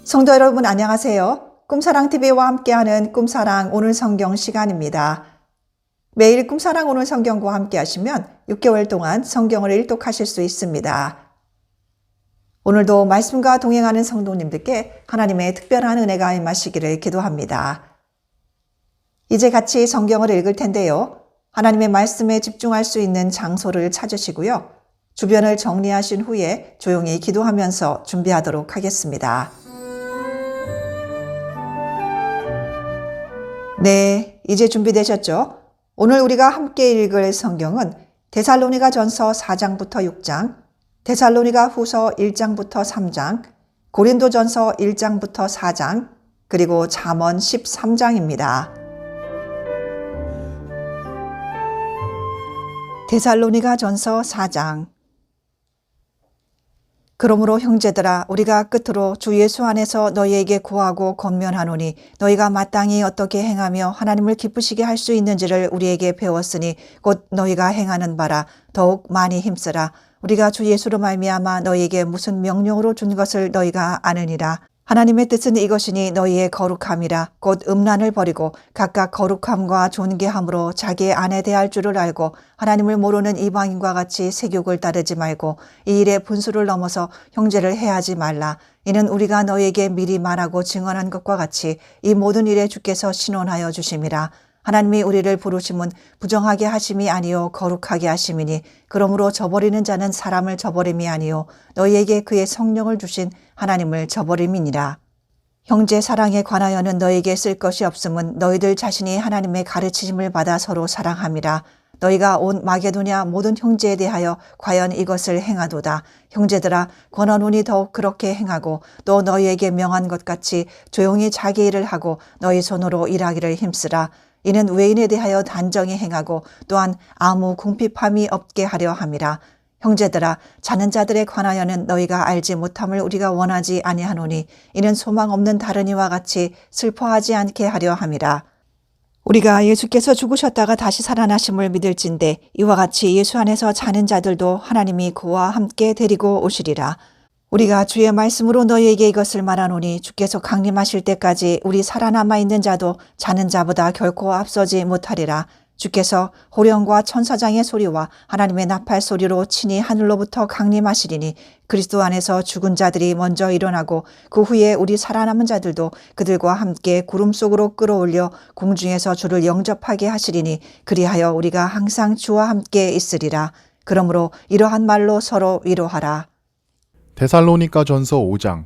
성도 여러분 안녕하세요. 꿈사랑TV와 함께하는 꿈사랑 오늘 성경 시간입니다. 매일 꿈사랑 오늘 성경과 함께 하시면 6개월 동안 성경을 일독하실 수 있습니다. 오늘도 말씀과 동행하는 성도님들께 하나님의 특별한 은혜가 임하시기를 기도합니다. 이제 같이 성경을 읽을 텐데요. 하나님의 말씀에 집중할 수 있는 장소를 찾으시고요. 주변을 정리하신 후에 조용히 기도하면서 준비하도록 하겠습니다. 네, 이제 준비되셨죠? 오늘 우리가 함께 읽을 성경은 데살로니가 전서 4장부터 6장, 데살로니가 후서 1장부터 3장, 고린도 전서 1장부터 4장, 그리고 잠언 13장입니다. 데살로니가 전서 4장. 그러므로 형제들아 우리가 끝으로 주 예수 안에서 너희에게 구하고 권면하노니 너희가 마땅히 어떻게 행하며 하나님을 기쁘시게 할 수 있는지를 우리에게 배웠으니 곧 너희가 행하는 바라 더욱 많이 힘쓰라. 우리가 주 예수로 말미암아 너희에게 무슨 명령으로 준 것을 너희가 아느니라. 하나님의 뜻은 이것이니 너희의 거룩함이라. 곧 음란을 버리고 각각 거룩함과 존귀함으로 자기의 아내 대할 줄을 알고 하나님을 모르는 이방인과 같이 세욕을 따르지 말고 이 일에 분수를 넘어서 형제를 해하지 말라. 이는 우리가 너희에게 미리 말하고 증언한 것과 같이 이 모든 일에 주께서 신원하여 주심이라. 하나님이 우리를 부르심은 부정하게 하심이 아니요 거룩하게 하심이니 그러므로 저버리는 자는 사람을 저버림이 아니요 너희에게 그의 성령을 주신 하나님을 저버림이니라. 형제 사랑에 관하여는 너희에게 쓸 것이 없음은 너희들 자신이 하나님의 가르치심을 받아 서로 사랑함이라. 너희가 온 마게도냐 모든 형제에 대하여 과연 이것을 행하도다. 형제들아 권하노니 더욱 그렇게 행하고 또 너희에게 명한 것 같이 조용히 자기 일을 하고 너희 손으로 일하기를 힘쓰라. 이는 외인에 대하여 단정히 행하고 또한 아무 궁핍함이 없게 하려 함이라. 형제들아 자는 자들에 관하여는 너희가 알지 못함을 우리가 원하지 아니하노니 이는 소망 없는 다른 이와 같이 슬퍼하지 않게 하려 함이라. 우리가 예수께서 죽으셨다가 다시 살아나심을 믿을진대 이와 같이 예수 안에서 자는 자들도 하나님이 그와 함께 데리고 오시리라. 우리가 주의 말씀으로 너희에게 이것을 말하노니 주께서 강림하실 때까지 우리 살아남아 있는 자도 자는 자보다 결코 앞서지 못하리라. 주께서 호령과 천사장의 소리와 하나님의 나팔 소리로 친히 하늘로부터 강림하시리니 그리스도 안에서 죽은 자들이 먼저 일어나고 그 후에 우리 살아남은 자들도 그들과 함께 구름 속으로 끌어올려 공중에서 주를 영접하게 하시리니 그리하여 우리가 항상 주와 함께 있으리라. 그러므로 이러한 말로 서로 위로하라. 데살로니가 전서 5장.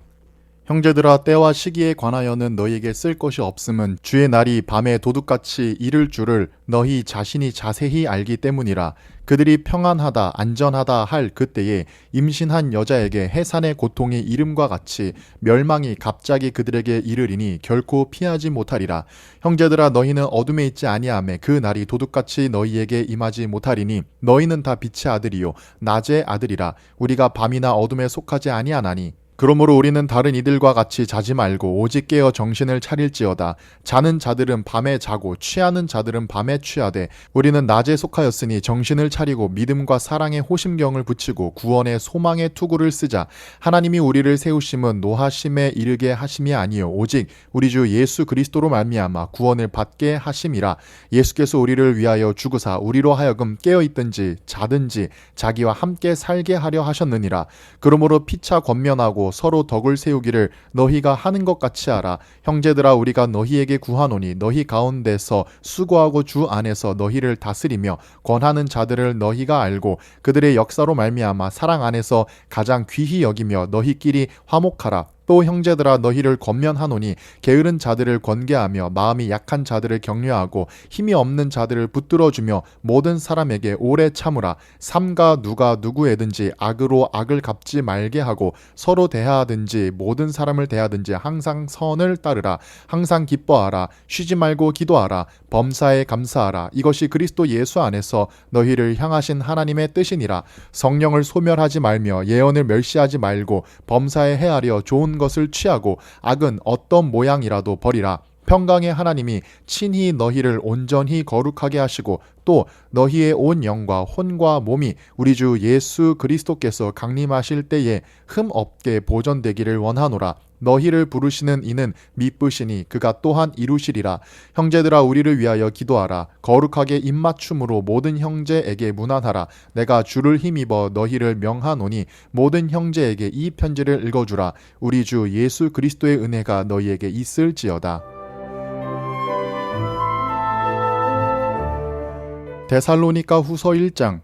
형제들아 때와 시기에 관하여는 너희에게 쓸 것이 없음은 주의 날이 밤에 도둑같이 이를 줄을 너희 자신이 자세히 알기 때문이라. 그들이 평안하다 안전하다 할 그때에 임신한 여자에게 해산의 고통이 이름과 같이 멸망이 갑자기 그들에게 이르리니 결코 피하지 못하리라. 형제들아 너희는 어둠에 있지 아니하매 그 날이 도둑같이 너희에게 임하지 못하리니 너희는 다 빛의 아들이요 낮의 아들이라. 우리가 밤이나 어둠에 속하지 아니하나니 그러므로 우리는 다른 이들과 같이 자지 말고 오직 깨어 정신을 차릴지어다. 자는 자들은 밤에 자고 취하는 자들은 밤에 취하되 우리는 낮에 속하였으니 정신을 차리고 믿음과 사랑의 호심경을 붙이고 구원의 소망의 투구를 쓰자. 하나님이 우리를 세우심은 노하심에 이르게 하심이 아니요 오직 우리 주 예수 그리스도로 말미암아 구원을 받게 하심이라. 예수께서 우리를 위하여 죽으사 우리로 하여금 깨어있든지 자든지 자기와 함께 살게 하려 하셨느니라. 그러므로 피차 권면하고 서로 덕을 세우기를 너희가 하는 것 같이 하라. 형제들아 우리가 너희에게 구하노니 너희 가운데서 수고하고 주 안에서 너희를 다스리며 권하는 자들을 너희가 알고 그들의 역사로 말미암아 사랑 안에서 가장 귀히 여기며 너희끼리 화목하라. 또 형제들아 너희를 권면하노니 게으른 자들을 권계하며 마음이 약한 자들을 격려하고 힘이 없는 자들을 붙들어주며 모든 사람에게 오래 참으라. 삼가 누가 누구에든지 악으로 악을 갚지 말게 하고 서로 대하든지 모든 사람을 대하든지 항상 선을 따르라. 항상 기뻐하라. 쉬지 말고 기도하라. 범사에 감사하라. 이것이 그리스도 예수 안에서 너희를 향하신 하나님의 뜻이니라. 성령을 소멸하지 말며 예언을 멸시하지 말고 범사에 헤아려 좋은 것을 취하고 악은 어떤 모양이라도 버리라. 평강의 하나님이 친히 너희를 온전히 거룩하게 하시고 또 너희의 온 영과 혼과 몸이 우리 주 예수 그리스도께서 강림하실 때에 흠 없게 보존되기를 원하노라. 너희를 부르시는 이는 미쁘시니 그가 또한 이루시리라. 형제들아 우리를 위하여 기도하라. 거룩하게 입맞춤으로 모든 형제에게 문안하라. 내가 주를 힘입어 너희를 명하노니 모든 형제에게 이 편지를 읽어주라. 우리 주 예수 그리스도의 은혜가 너희에게 있을지어다. 데살로니가 후서 1장.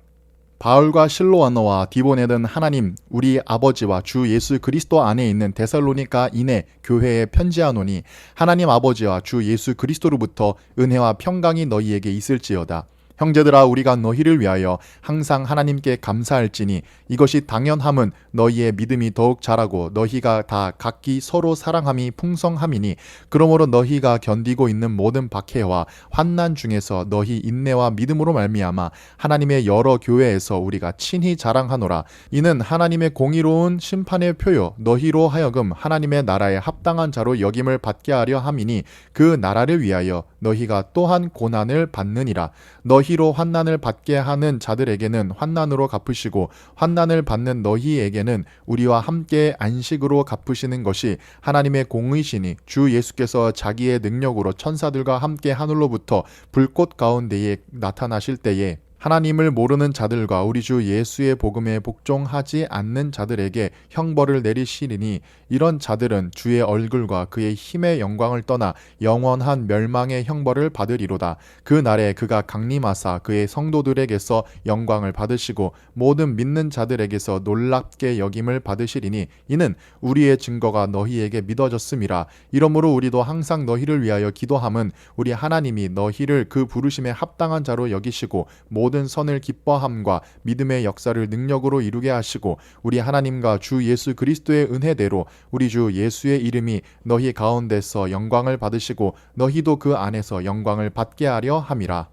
바울과 실로아너와 디보네는 하나님 우리 아버지와 주 예수 그리스도 안에 있는 데살로니가인의 교회에 편지하노니 하나님 아버지와 주 예수 그리스도로부터 은혜와 평강이 너희에게 있을지어다. 형제들아 우리가 너희를 위하여 항상 하나님께 감사할지니 이것이 당연함은 너희의 믿음이 더욱 자라고 너희가 다 각기 서로 사랑함이 풍성함이니 그러므로 너희가 견디고 있는 모든 박해와 환난 중에서 너희 인내와 믿음으로 말미암아 하나님의 여러 교회에서 우리가 친히 자랑하노라. 이는 하나님의 공의로운 심판의 표요 너희로 하여금 하나님의 나라에 합당한 자로 여김을 받게 하려 함이니 그 나라를 위하여 너희가 또한 고난을 받느니라. 너희로 환난을 받게 하는 자들에게는 환난으로 갚으시고 환난을 받는 너희에게는 우리와 함께 안식으로 갚으시는 것이 하나님의 공의시니 주 예수께서 자기의 능력으로 천사들과 함께 하늘로부터 불꽃 가운데에 나타나실 때에 하나님을 모르는 자들과 우리 주 예수의 복음에 복종하지 않는 자들에게 형벌을 내리시리니 이런 자들은 주의 얼굴과 그의 힘의 영광을 떠나 영원한 멸망의 형벌을 받으리로다. 그 날에 그가 강림하사 그의 성도들에게서 영광을 받으시고 모든 믿는 자들에게서 놀랍게 여김을 받으시리니 이는 우리의 증거가 너희에게 믿어졌음이라. 이러므로 우리도 항상 너희를 위하여 기도함은 우리 하나님이 너희를 그 부르심에 합당한 자로 여기시고 모든 선을 기뻐함과 믿음의 역사를 능력으로 이루게 하시고 우리 하나님과 주 예수 그리스도의 은혜대로 우리 주 예수의 이름이 너희 가운데서 영광을 받으시고 너희도 그 안에서 영광을 받게 하려 함이라.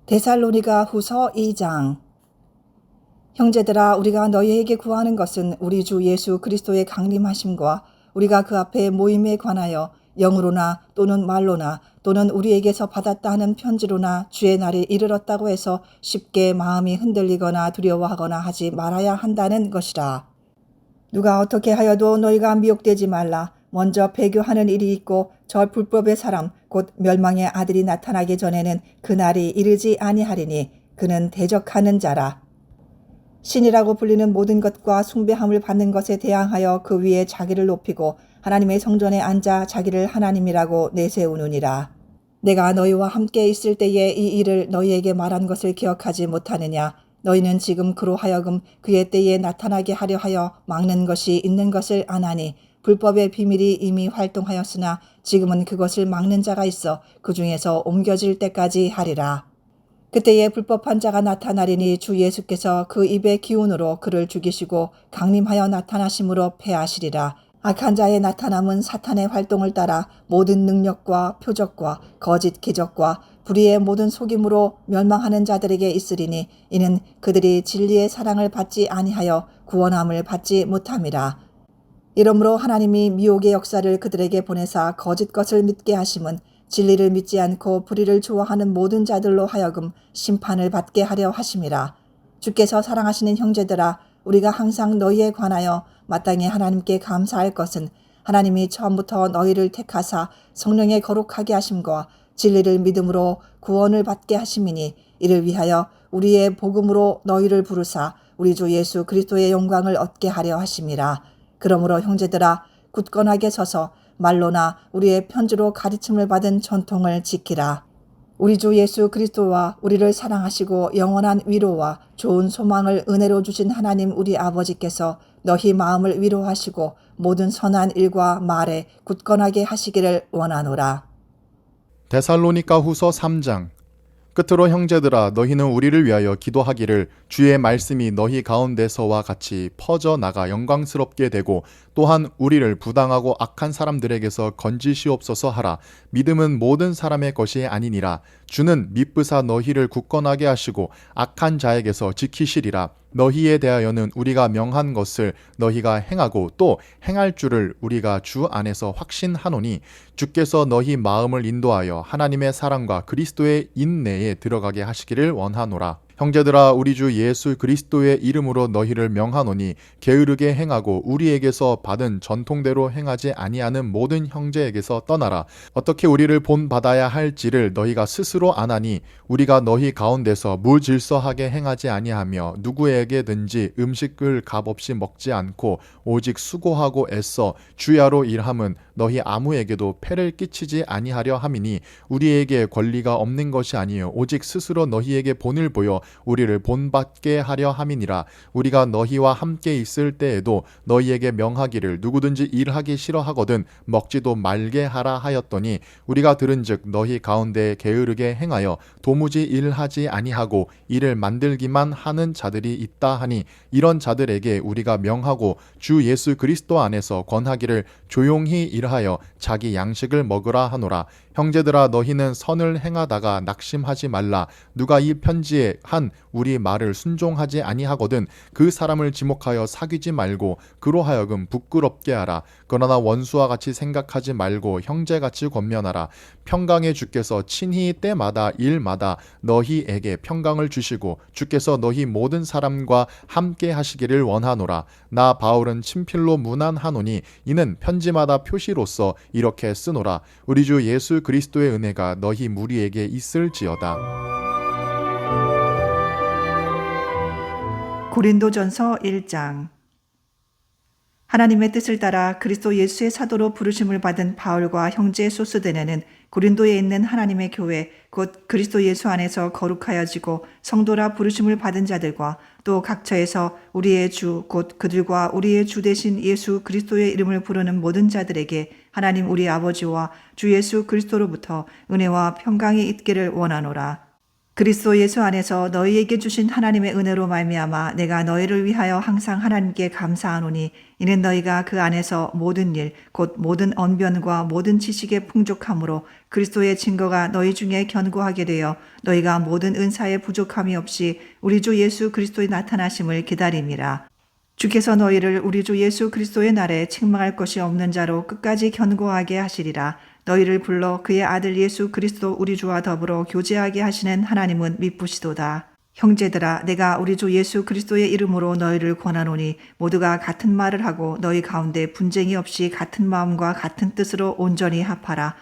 데살로니가 후서 2장. 형제들아 우리가 너희에게 구하는 것은 우리 주 예수 그리스도의 강림하심과 우리가 그 앞에 모임에 관하여 영으로나 또는 말로나 또는 우리에게서 받았다 하는 편지로나 주의 날이 이르렀다고 해서 쉽게 마음이 흔들리거나 두려워하거나 하지 말아야 한다는 것이라. 누가 어떻게 하여도 너희가 미혹되지 말라. 먼저 배교하는 일이 있고 저 불법의 사람 곧 멸망의 아들이 나타나기 전에는 그 날이 이르지 아니하리니 그는 대적하는 자라. 신이라고 불리는 모든 것과 숭배함을 받는 것에 대항하여 그 위에 자기를 높이고 하나님의 성전에 앉아 자기를 하나님이라고 내세우느니라. 내가 너희와 함께 있을 때에 이 일을 너희에게 말한 것을 기억하지 못하느냐. 너희는 지금 그로 하여금 그의 때에 나타나게 하려 하여 막는 것이 있는 것을 아나니 불법의 비밀이 이미 활동하였으나 지금은 그것을 막는 자가 있어 그 중에서 옮겨질 때까지 하리라. 그때에 불법한 자가 나타나리니 주 예수께서 그 입의 기운으로 그를 죽이시고 강림하여 나타나심으로 패하시리라. 악한 자의 나타남은 사탄의 활동을 따라 모든 능력과 표적과 거짓 기적과 불의의 모든 속임으로 멸망하는 자들에게 있으리니 이는 그들이 진리의 사랑을 받지 아니하여 구원함을 받지 못함이라. 이러므로 하나님이 미혹의 역사를 그들에게 보내사 거짓 것을 믿게 하심은 진리를 믿지 않고 불의를 좋아하는 모든 자들로 하여금 심판을 받게 하려 하심이라. 주께서 사랑하시는 형제들아 우리가 항상 너희에 관하여 마땅히 하나님께 감사할 것은 하나님이 처음부터 너희를 택하사 성령의 거룩하게 하심과 진리를 믿음으로 구원을 받게 하심이니 이를 위하여 우리의 복음으로 너희를 부르사 우리 주 예수 그리스도의 영광을 얻게 하려 하심이라. 그러므로 형제들아 굳건하게 서서 말로나 우리의 편지로 가르침을 받은 전통을 지키라. 우리 주 예수 그리스도와 우리를 사랑하시고 영원한 위로와 좋은 소망을 은혜로 주신 하나님 우리 아버지께서 너희 마음을 위로하시고 모든 선한 일과 말에 굳건하게 하시기를 원하노라. 데살로니가 후서 3장. 끝으로 형제들아 너희는 우리를 위하여 기도하기를 주의 말씀이 너희 가운데서와 같이 퍼져나가 영광스럽게 되고 또한 우리를 부당하고 악한 사람들에게서 건지시옵소서 하라. 믿음은 모든 사람의 것이 아니니라. 주는 미쁘사 너희를 굳건하게 하시고 악한 자에게서 지키시리라. 너희에 대하여는 우리가 명한 것을 너희가 행하고 또 행할 줄을 우리가 주 안에서 확신하노니 주께서 너희 마음을 인도하여 하나님의 사랑과 그리스도의 인내에 들어가게 하시기를 원하노라. 형제들아, 우리 주 예수 그리스도의 이름으로 너희를 명하노니 게으르게 행하고 우리에게서 받은 전통대로 행하지 아니하는 모든 형제에게서 떠나라. 어떻게 우리를 본받아야 할지를 너희가 스스로 아나니 우리가 너희 가운데서 무질서하게 행하지 아니하며 누구에게든지 음식을 값없이 먹지 않고 오직 수고하고 애써 주야로 일함은 너희 아무에게도 폐를 끼치지 아니하려 함이니 우리에게 권리가 없는 것이 아니요 오직 스스로 너희에게 본을 보여 우리를 본받게 하려 함이니라. 우리가 너희와 함께 있을 때에도 너희에게 명하기를 누구든지 일하기 싫어하거든 먹지도 말게 하라 하였더니 우리가 들은즉 너희 가운데 게으르게 행하여 도무지 일하지 아니하고 일을 만들기만 하는 자들이 있다 하니 이런 자들에게 우리가 명하고 주 예수 그리스도 안에서 권하기를 조용히 일하여 자기 양식을 먹으라 하노라. 형제들아, 너희는 선을 행하다가 낙심하지 말라. 누가 이 편지에 한 우리 말을 순종하지 아니하거든 그 사람을 지목하여 사귀지 말고 그로 하여금 부끄럽게 하라. 그러나 원수와 같이 생각하지 말고 형제같이 권면하라. 평강의 주께서 친히 때마다 일마다 너희에게 평강을 주시고 주께서 너희 모든 사람과 함께 하시기를 원하노라. 나 바울은 친필로 문안하노니 이는 편지마다 표시로서 이렇게 쓰노라. 우리 주 예수 그리스도의 은혜가 너희 무리에게 있을지어다. 고린도전서 1장. 하나님의 뜻을 따라 그리스도 예수의 사도로 부르심을 받은 바울과 형제 소스데네는 고린도에 있는 하나님의 교회 곧 그리스도 예수 안에서 거룩하여지고 성도라 부르심을 받은 자들과 또 각처에서 우리의 주 곧 그들과 우리의 주 되신 예수 그리스도의 이름을 부르는 모든 자들에게 하나님 우리 아버지와 주 예수 그리스도로부터 은혜와 평강이 있기를 원하노라. 그리스도 예수 안에서 너희에게 주신 하나님의 은혜로 말미암아 내가 너희를 위하여 항상 하나님께 감사하노니 이는 너희가 그 안에서 모든 일 곧 모든 언변과 모든 지식의 풍족함으로 그리스도의 증거가 너희 중에 견고하게 되어 너희가 모든 은사에 부족함이 없이 우리 주 예수 그리스도의 나타나심을 기다림이라. 주께서 너희를 우리 주 예수 그리스도의 날에 책망할 것이 없는 자로 끝까지 견고하게 하시리라. 너희를 불러 그의 아들 예수 그리스도 우리 주와 더불어 교제하게 하시는 하나님은 미쁘시도다. 형제들아, 내가 우리 주 예수 그리스도의 이름으로 너희를 권하노니 모두가 같은 말을 하고 너희 가운데 분쟁이 없이 같은 마음과 같은 뜻으로 온전히 합하라.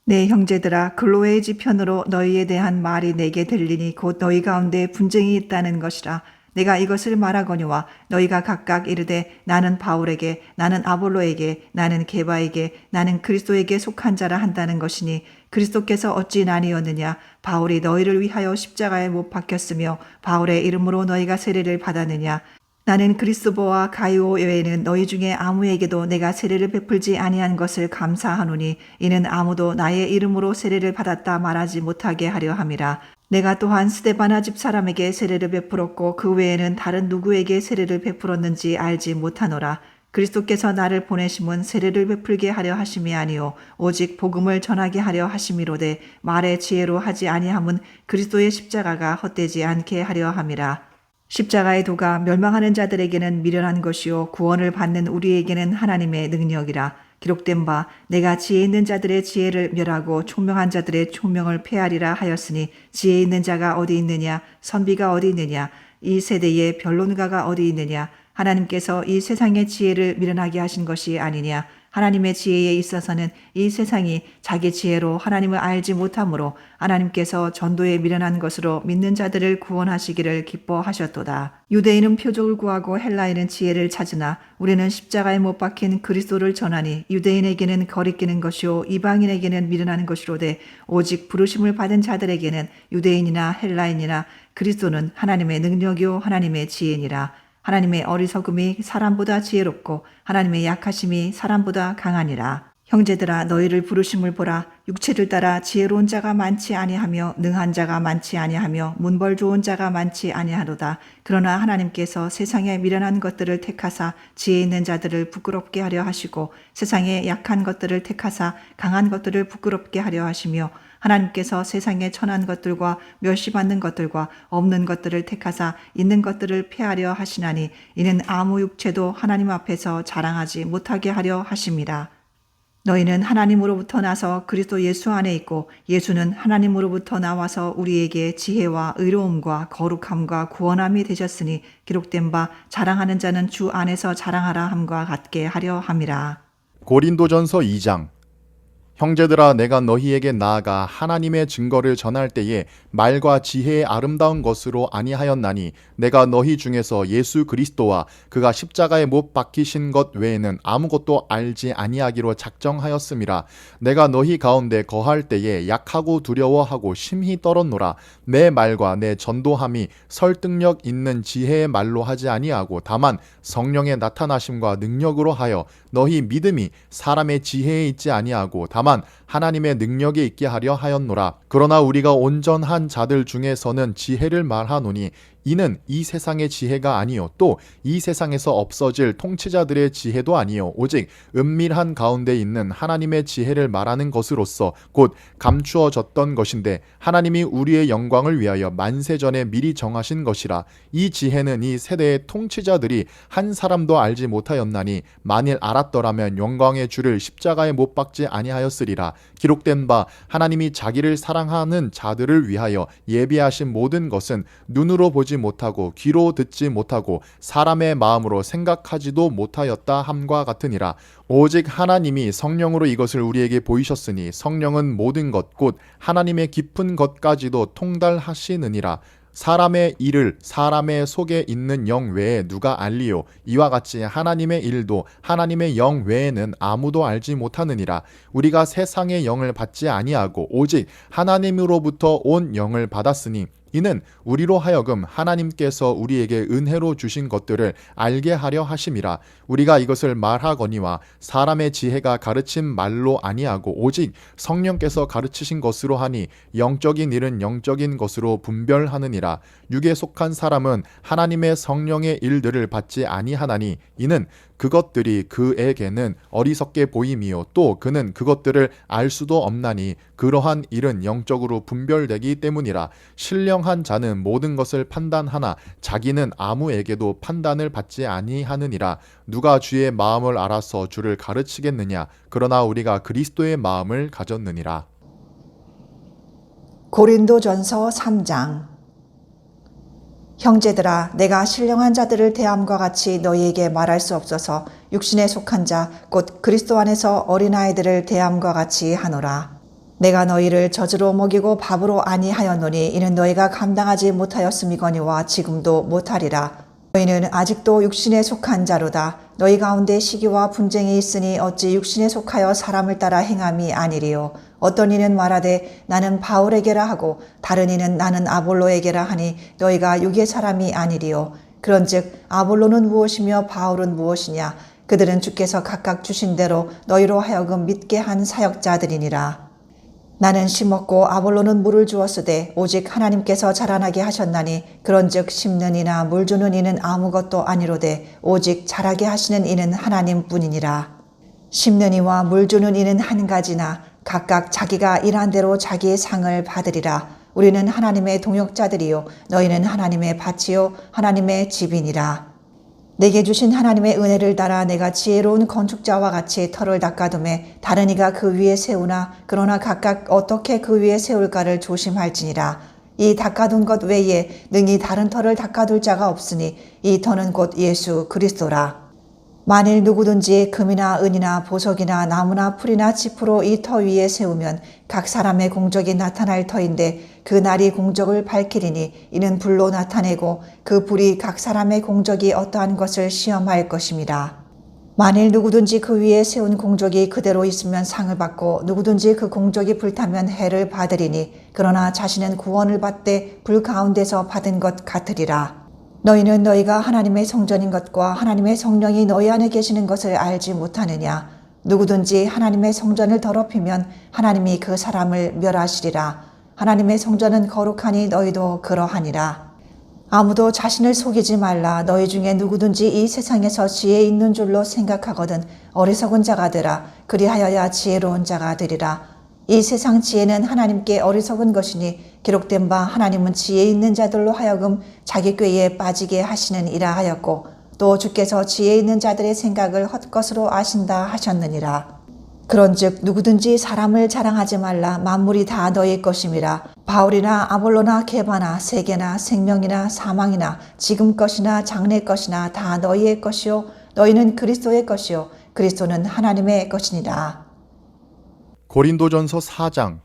내 형제들아, 글로의 지편으로 너희에 대한 말이 내게 들리니 곧 너희 가운데 분쟁이 있다는 것이라. 내가 이것을 말하거니와 너희가 각각 이르되 나는 바울에게 나는 아볼로에게 나는 게바에게 나는 그리스도에게 속한 자라 한다는 것이니 그리스도께서 어찌 나뉘었느냐. 바울이 너희를 위하여 십자가에 못 박혔으며 바울의 이름으로 너희가 세례를 받았느냐. 나는 그리스도와 가이오 외에는 너희 중에 아무에게도 내가 세례를 베풀지 아니한 것을 감사하노니 이는 아무도 나의 이름으로 세례를 받았다 말하지 못하게 하려 함이라. 내가 또한 스데바나 집 사람에게 세례를 베풀었고 그 외에는 다른 누구에게 세례를 베풀었는지 알지 못하노라. 그리스도께서 나를 보내심은 세례를 베풀게 하려 하심이 아니요 오직 복음을 전하게 하려 하심이로되 말의 지혜로 하지 아니함은 그리스도의 십자가가 헛되지 않게 하려 함이라. 십자가의 도가 멸망하는 자들에게는 미련한 것이요 구원을 받는 우리에게는 하나님의 능력이라. 기록된 바 내가 지혜 있는 자들의 지혜를 멸하고 총명한 자들의 총명을 폐하리라 하였으니 지혜 있는 자가 어디 있느냐 선비가 어디 있느냐 이 세대의 변론가가 어디 있느냐. 하나님께서 이 세상의 지혜를 미련하게 하신 것이 아니냐. 하나님의 지혜에 있어서는 이 세상이 자기 지혜로 하나님을 알지 못하므로 하나님께서 전도에 미련한 것으로 믿는 자들을 구원하시기를 기뻐하셨도다. 유대인은 표적을 구하고 헬라인은 지혜를 찾으나 우리는 십자가에 못 박힌 그리스도를 전하니 유대인에게는 거리끼는 것이요 이방인에게는 미련한 것이로되 오직 부르심을 받은 자들에게는 유대인이나 헬라인이나 그리스도는 하나님의 능력이요 하나님의 지혜니라. 하나님의 어리석음이 사람보다 지혜롭고 하나님의 약하심이 사람보다 강하니라. 형제들아 너희를 부르심을 보라. 육체를 따라 지혜로운 자가 많지 아니하며 능한 자가 많지 아니하며 문벌 좋은 자가 많지 아니하로다. 그러나 하나님께서 세상에 미련한 것들을 택하사 지혜 있는 자들을 부끄럽게 하려 하시고 세상에 약한 것들을 택하사 강한 것들을 부끄럽게 하려 하시며 하나님께서 세상에 천한 것들과 멸시받는 것들과 없는 것들을 택하사 있는 것들을 폐하려 하시나니 이는 아무 육체도 하나님 앞에서 자랑하지 못하게 하려 하심이라. 너희는 하나님으로부터 나서 그리스도 예수 안에 있고 예수는 하나님으로부터 나와서 우리에게 지혜와 의로움과 거룩함과 구원함이 되셨으니 기록된 바 자랑하는 자는 주 안에서 자랑하라 함과 같게 하려 함이라. 고린도전서 2장. 형제들아 내가 너희에게 나아가 하나님의 증거를 전할 때에 말과 지혜의 아름다운 것으로 아니하였나니 내가 너희 중에서 예수 그리스도와 그가 십자가에 못 박히신 것 외에는 아무것도 알지 아니하기로 작정하였음이라. 내가 너희 가운데 거할 때에 약하고 두려워하고 심히 떨었노라. 내 말과 내 전도함이 설득력 있는 지혜의 말로 하지 아니하고 다만 성령의 나타나심과 능력으로 하여 너희 믿음이 사람의 지혜에 있지 아니하고 다만 하나님의 능력에 있게 하려 하였노라. 그러나 우리가 온전한 자들 중에서는 지혜를 말하노니 이는 이 세상의 지혜가 아니요 또 이 세상에서 없어질 통치자들의 지혜도 아니요 오직 은밀한 가운데 있는 하나님의 지혜를 말하는 것으로서 곧 감추어졌던 것인데 하나님이 우리의 영광을 위하여 만세전에 미리 정하신 것이라. 이 지혜는 이 세대의 통치자들이 한 사람도 알지 못하였나니 만일 알았더라면 영광의 주를 십자가에 못 박지 아니하였으리라. 기록된 바 하나님이 자기를 사랑하는 자들을 위하여 예비하신 모든 것은 눈으로 보지 못하고 귀로 듣지 못하고 사람의 마음으로 생각하지도 못하였다 함과 같으니라. 오직 하나님이 성령으로 이것을 우리에게 보이셨으니 성령은 모든 것 곧 하나님의 깊은 것까지도 통달하시느니라. 사람의 일을 사람의 속에 있는 영 외에 누가 알리요? 이와 같이 하나님의 일도 하나님의 영 외에는 아무도 알지 못하느니라. 우리가 세상의 영을 받지 아니하고 오직 하나님으로부터 온 영을 받았으니 이는 우리로 하여금 하나님께서 우리에게 은혜로 주신 것들을 알게 하려 하심이라. 우리가 이것을 말하거니와 사람의 지혜가 가르친 말로 아니하고 오직 성령께서 가르치신 것으로 하니 영적인 일은 영적인 것으로 분별하느니라. 육에 속한 사람은 하나님의 성령의 일들을 받지 아니하나니 이는 그것들이 그에게는 어리석게 보임이요 또 그는 그것들을 알 수도 없나니 그러한 일은 영적으로 분별되기 때문이라. 신령한 자는 모든 것을 판단하나 자기는 아무에게도 판단을 받지 아니하느니라. 누가 주의 마음을 알아서 주를 가르치겠느냐? 그러나 우리가 그리스도의 마음을 가졌느니라. 고린도전서 3장. 형제들아 내가 신령한 자들을 대함과 같이 너희에게 말할 수 없어서 육신에 속한 자 곧 그리스도 안에서 어린아이들을 대함과 같이 하노라. 내가 너희를 젖으로 먹이고 밥으로 아니하였노니 이는 너희가 감당하지 못하였음이거니와 지금도 못하리라. 너희는 아직도 육신에 속한 자로다. 너희 가운데 시기와 분쟁이 있으니 어찌 육신에 속하여 사람을 따라 행함이 아니리요. 어떤 이는 말하되 나는 바울에게라 하고 다른 이는 나는 아볼로에게라 하니 너희가 육의 사람이 아니리요. 그런즉 아볼로는 무엇이며 바울은 무엇이냐? 그들은 주께서 각각 주신 대로 너희로 하여금 믿게 한 사역자들이니라. 나는 심었고 아볼로는 물을 주었으되 오직 하나님께서 자라나게 하셨나니 그런즉 심는 이나 물 주는 이는 아무것도 아니로되 오직 자라게 하시는 이는 하나님뿐이니라. 심는 이와 물 주는 이는 한 가지나 각각 자기가 일한 대로 자기의 상을 받으리라. 우리는 하나님의 동역자들이요 너희는 하나님의 밭이요 하나님의 집이니라. 내게 주신 하나님의 은혜를 따라 내가 지혜로운 건축자와 같이 터를 닦아두매 다른 이가 그 위에 세우나 그러나 각각 어떻게 그 위에 세울까를 조심할지니라. 이 닦아둔 것 외에 능히 다른 터를 닦아둘 자가 없으니 이 터는 곧 예수 그리스도라. 만일 누구든지 금이나 은이나 보석이나 나무나 풀이나 짚으로 이 터 위에 세우면 각 사람의 공적이 나타날 터인데 그 날이 공적을 밝히리니 이는 불로 나타내고 그 불이 각 사람의 공적이 어떠한 것을 시험할 것임이라. 만일 누구든지 그 위에 세운 공적이 그대로 있으면 상을 받고 누구든지 그 공적이 불타면 해를 받으리니 그러나 자신은 구원을 받되 불 가운데서 받은 것 같으리라. 너희는 너희가 하나님의 성전인 것과 하나님의 성령이 너희 안에 계시는 것을 알지 못하느냐? 누구든지 하나님의 성전을 더럽히면 하나님이 그 사람을 멸하시리라. 하나님의 성전은 거룩하니 너희도 그러하니라. 아무도 자신을 속이지 말라. 너희 중에 누구든지 이 세상에서 지혜 있는 줄로 생각하거든 어리석은 자가 되라. 그리하여야 지혜로운 자가 되리라. 이 세상 지혜는 하나님께 어리석은 것이니 기록된 바 하나님은 지혜 있는 자들로 하여금 자기 꾀에 빠지게 하시는 이라 하였고 또 주께서 지혜 있는 자들의 생각을 헛것으로 아신다 하셨느니라. 그런즉 누구든지 사람을 자랑하지 말라. 만물이 다 너희 것임이라. 바울이나 아볼로나 게바나 세계나 생명이나 사망이나 지금 것이나 장래 것이나 다 너희의 것이요 너희는 그리스도의 것이요 그리스도는 하나님의 것이니라. 고린도전서 4장.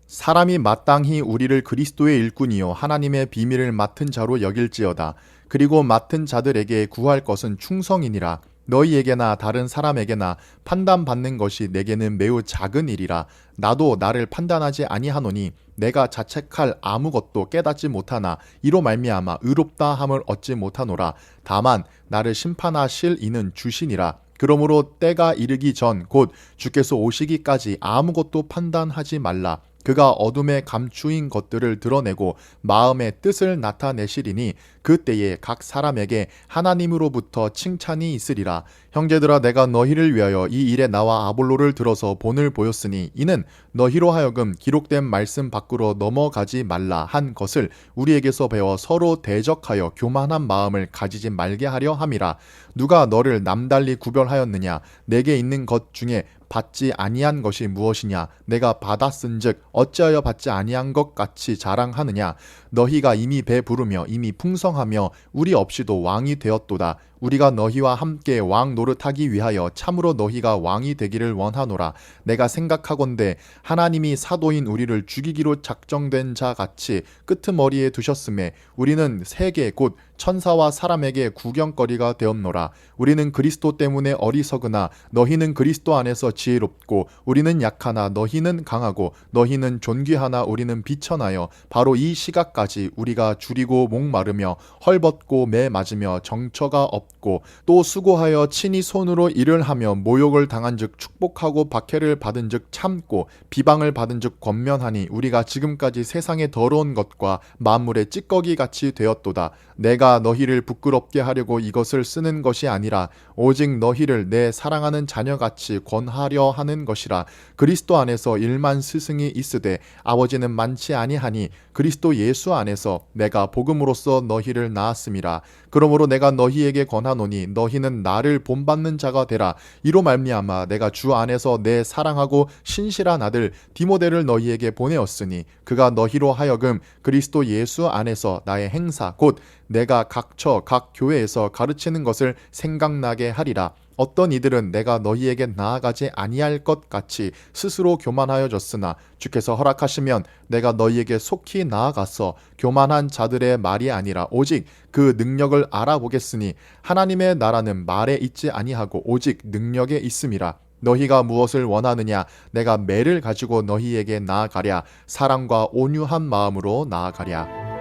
사람이 마땅히 우리를 그리스도의 일꾼이요 하나님의 비밀을 맡은 자로 여길지어다. 그리고 맡은 자들에게 구할 것은 충성이니라. 너희에게나 다른 사람에게나 판단받는 것이 내게는 매우 작은 일이라. 나도 나를 판단하지 아니하노니 내가 자책할 아무것도 깨닫지 못하나 이로 말미암아 의롭다 함을 얻지 못하노라. 다만 나를 심판하실 이는 주시니라. 그러므로 때가 이르기 전 곧 주께서 오시기까지 아무것도 판단하지 말라. 그가 어둠에 감추인 것들을 드러내고 마음의 뜻을 나타내시리니 그때에 각 사람에게 하나님으로부터 칭찬이 있으리라. 형제들아, 내가 너희를 위하여 이 일에 나와 아볼로를 들어서 본을 보였으니 이는 너희로 하여금 기록된 말씀 밖으로 넘어가지 말라 한 것을 우리에게서 배워 서로 대적하여 교만한 마음을 가지지 말게 하려 함이라. 누가 너를 남달리 구별하였느냐? 내게 있는 것 중에 받지 아니한 것이 무엇이냐? 내가 받았은즉 어찌하여 받지 아니한 것 같이 자랑하느냐? 너희가 이미 배부르며 이미 풍성하며 우리 없이도 왕이 되었도다. 우리가 너희와 함께 왕 노릇하기 위하여 참으로 너희가 왕이 되기를 원하노라. 내가 생각하건대 하나님이 사도인 우리를 죽이기로 작정된 자 같이 끄트머리에 두셨음에 우리는 세계 곧 천사와 사람에게 구경거리가 되었노라. 우리는 그리스도 때문에 어리석으나 너희는 그리스도 안에서 지혜롭고 우리는 약하나 너희는 강하고 너희는 존귀하나 우리는 비천하여 바로 이 시각까지 우리가 줄이고 목마르며 헐벗고 매 맞으며 정처가 없고 또 수고하여 친히 손으로 일을 하며 모욕을 당한즉 축복하고 박해를 받은즉 참고 비방을 받은즉 권면하니 우리가 지금까지 세상의 더러운 것과 만물의 찌꺼기 같이 되었도다. 내가 너희를 부끄럽게 하려고 이것을 쓰는 것이 아니라 오직 너희를 내 사랑하는 자녀같이 권하려 하는 것이라. 그리스도 안에서 1만 스승이 있으되 아버지는 많지 아니하니 그리스도 예수 안에서 내가 복음으로써 너희를 낳았음이라. 그러므로 내가 너희에게 권하노니 너희는 나를 본받는 자가 되라. 이로 말미암아 내가 주 안에서 내 사랑하고 신실한 아들 디모데를 너희에게 보내었으니 그가 너희로 하여금 그리스도 예수 안에서 나의 행사 곧 내가 각처 각 교회에서 가르치는 것을 생각나게 하리라. 어떤 이들은 내가 너희에게 나아가지 아니할 것 같이 스스로 교만하여졌으나 주께서 허락하시면 내가 너희에게 속히 나아가서 교만한 자들의 말이 아니라 오직 그 능력을 알아보겠으니 하나님의 나라는 말에 있지 아니하고 오직 능력에 있음이라. 너희가 무엇을 원하느냐? 내가 매를 가지고 너희에게 나아가랴. 사랑과 온유한 마음으로 나아가랴.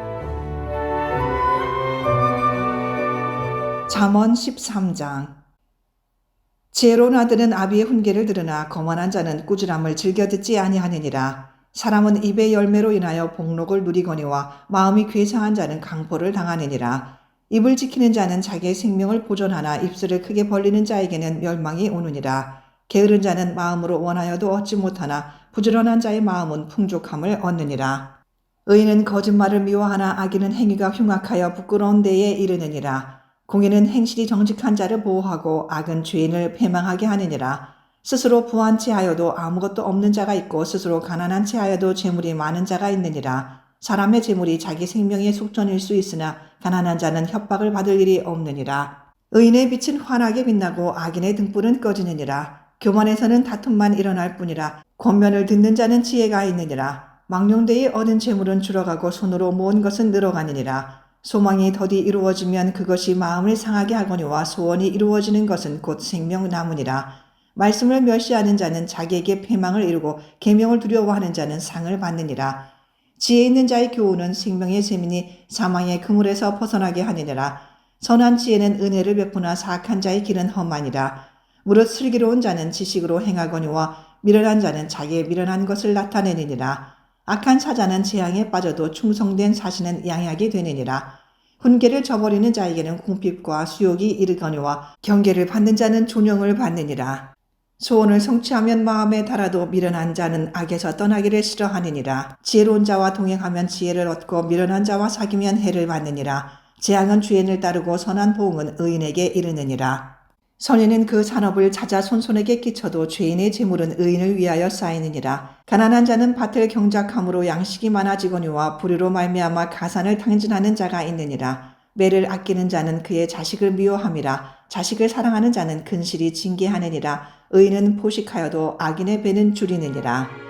잠언 13장. 지혜로운 아들은 아비의 훈계를 들으나 거만한 자는 꾸지람을 즐겨 듣지 아니하느니라. 사람은 입의 열매로 인하여 복록을 누리거니와 마음이 괴상한 자는 강포를 당하느니라. 입을 지키는 자는 자기의 생명을 보존하나 입술을 크게 벌리는 자에게는 멸망이 오느니라. 게으른 자는 마음으로 원하여도 얻지 못하나 부지런한 자의 마음은 풍족함을 얻느니라. 의인은 거짓말을 미워하나 악인은 행위가 흉악하여 부끄러운 데에 이르느니라. 공의는 행실이 정직한 자를 보호하고 악은 죄인을 패망하게 하느니라. 스스로 부한 채하여도 아무것도 없는 자가 있고 스스로 가난한 채하여도 재물이 많은 자가 있느니라. 사람의 재물이 자기 생명의 속전일 수 있으나 가난한 자는 협박을 받을 일이 없느니라. 의인의 빛은 환하게 빛나고 악인의 등불은 꺼지느니라. 교만에서는 다툼만 일어날 뿐이라. 권면을 듣는 자는 지혜가 있느니라. 망령되이 얻은 재물은 줄어가고 손으로 모은 것은 늘어가느니라. 소망이 더디 이루어지면 그것이 마음을 상하게 하거니와 소원이 이루어지는 것은 곧 생명나무니라. 말씀을 멸시하는 자는 자기에게 패망을 이루고 계명을 두려워하는 자는 상을 받느니라. 지혜 있는 자의 교훈은 생명의 셈이니 사망의 그물에서 벗어나게 하느니라. 선한 지혜는 은혜를 베푸나 사악한 자의 길은 험하니라. 무릇 슬기로운 자는 지식으로 행하거니와 미련한 자는 자기의 미련한 것을 나타내느니라. 악한 사자는 재앙에 빠져도 충성된 사신은 양약이 되느니라. 훈계를 저버리는 자에게는 궁핍과 수욕이 이르거니와 경계를 받는 자는 존영을 받느니라. 소원을 성취하면 마음에 달아도 미련한 자는 악에서 떠나기를 싫어하느니라. 지혜로운 자와 동행하면 지혜를 얻고 미련한 자와 사귀면 해를 받느니라. 재앙은 주인을 따르고 선한 보응은 의인에게 이르느니라. 선인은 그 산업을 찾아 손손에게 끼쳐도 죄인의 재물은 의인을 위하여 쌓이느니라. 가난한 자는 밭을 경작함으로 양식이 많아지거니와 불의로 말미암아 가산을 탕진하는 자가 있느니라. 매를 아끼는 자는 그의 자식을 미워함이라. 자식을 사랑하는 자는 근실이 징계하느니라. 의인은 포식하여도 악인의 배는 줄이느니라.